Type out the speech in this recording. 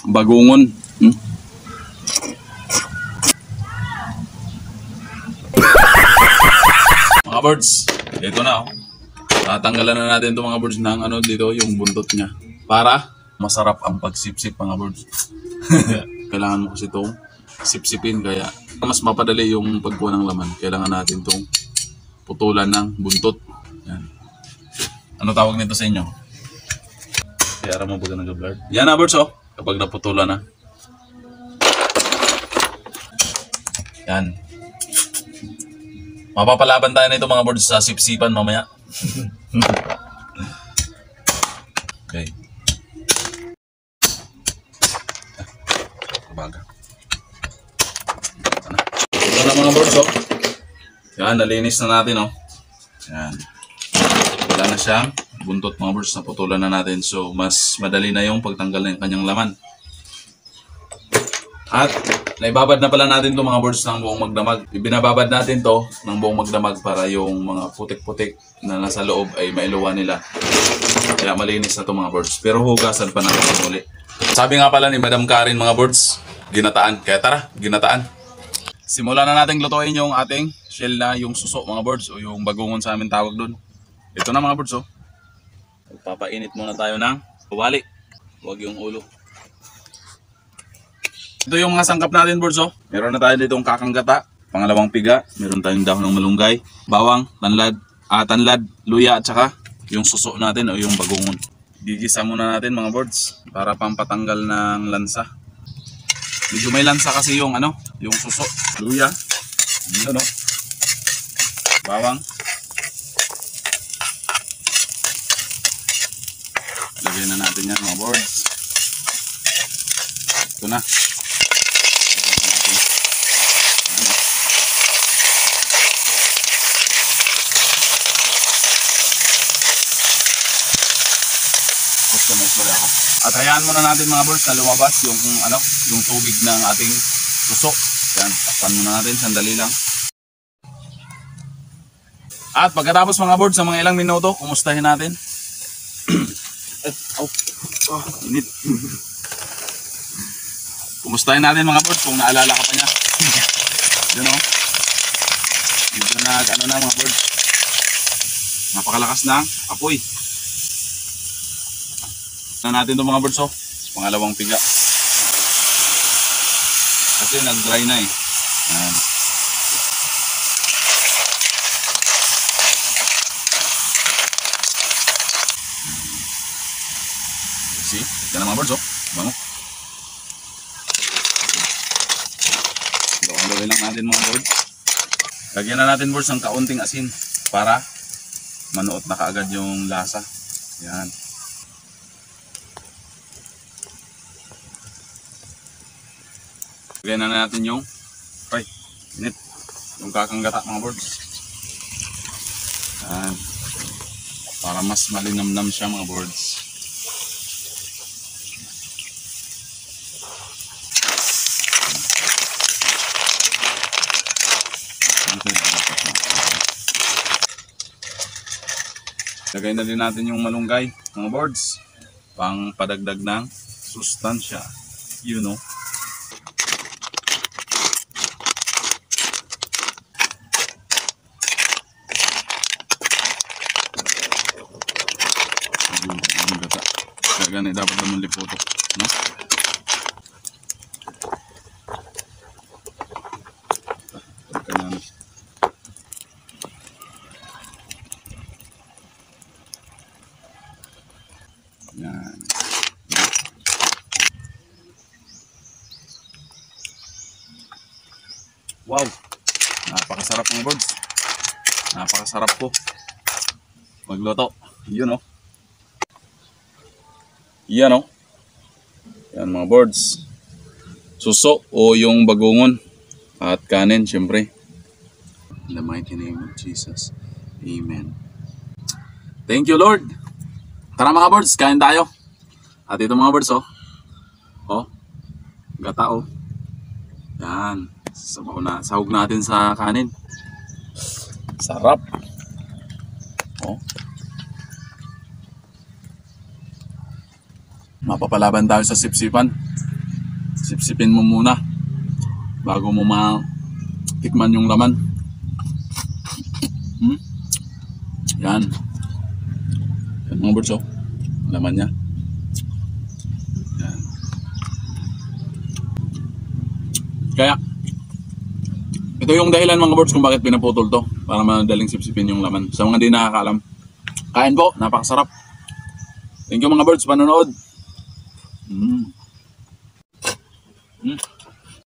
Bagungon. Mga birds, ito na oh. Tatanggalan na natin itong mga birds ng ano dito, yung buntot niya. Para masarap ang pagsipsip mga birds. Kailangan mo kasi itong sipsipin, kaya mas mapadali yung pagkuha ng laman. Kailangan natin itong putulan ng buntot. Yan. Ano tawag nito sa inyo? Kaya mo baga nag-blurred. Yan na birds oh, kapag naputulan na. Yan. Mapapalaban tayo na ito mga birds sa sipsipan mamaya. Okay. Kabaga. Ito na mga birds oh. Yan, nalinis na natin oh. Yan. Wala na siyang buntot mga birds, naputulan na natin. So, mas madali na yung pagtanggal ng kanyang laman. At naibabad na pala natin itong mga birds ng buong magdamag. Ibinababad natin to ng buong magdamag para yung mga putik-putik na nasa loob ay mailuwa nila. Kaya malinis na itong mga birds. Pero hugasan pa natin muli. Sabi nga pala ni Madam Karen mga birds, ginataan. Kaya tara, ginataan. Simulan na natin lutuin yung ating shell na yung suso mga birds o yung bagungon sa amin tawag doon. Ito na mga birds oh. Papainit muna tayo ng kawali. Huwag yung ulo. Ito yung mga sangkap natin birds oh. Meron na tayo ditong kakanggata, pangalawang piga, meron tayong dahon ng malunggay, bawang, tanlad, luya at saka yung suso natin o yung bagungon. Gigisa muna natin mga birds para pampatanggal ng lansa. Medyo may lansa kasi yung ano, yung suso, luya, yun oh. Bawang. Lagyan na natin yan mga birds. Ito na. At hayaan muna natin mga birds na lumabas yung ano, yung tubig ng ating suso. Yan, takpan muna natin sandali lang. At pagkatapos mga birds sa mga ilang minuto, kumustahin natin. Init. Kumustahin natin mga birds kung naalala ka pa niya. Yun o. Dito na ano na mga birds. Napakalakas ng apoy. Na natin itong mga birds oh. Pangalawang piga. Kasi nag-dry na eh. Ayan. See? Ito na mga birds oh. Bango. Lokalawin lang natin mga birds. Lagyan na natin birds ng kaunting asin para manuot na kaagad yung lasa. Yan. Lagyan na natin yung init. Yung kakanggata mga birds. Yan. Para mas malinamnam siya mga birds. Lagay na din natin yung malunggay mga birds. Pang padagdag ng sustansya. You know. Ganit dapat naman lipoto, no? Yan. Wow, napakasarap mga birds. Napakasarap po magluto. Yun, no? Yan o. Yan mga birds. Suso o yung bagungon. At kanin syempre. In the mighty name of Jesus. Amen. Thank you Lord. Tara mga birds, kain tayo. At ito mga birds oh. Oh. Gata oh. Yan. Sahog natin sa kanin. Sarap. Oh. Mapapalaban tayo sa sipsipan. Sipsipin mo muna bago mo matikman yung laman. Yan. Yan mga birds, oh. Laman niya. Yan. Kaya, ito yung dahilan mga birds kung bakit pinaputol to. Para madaling sipsipin yung laman. Sa mga di nakakalam. Kain po, napakasarap. Thank you mga birds, panonood.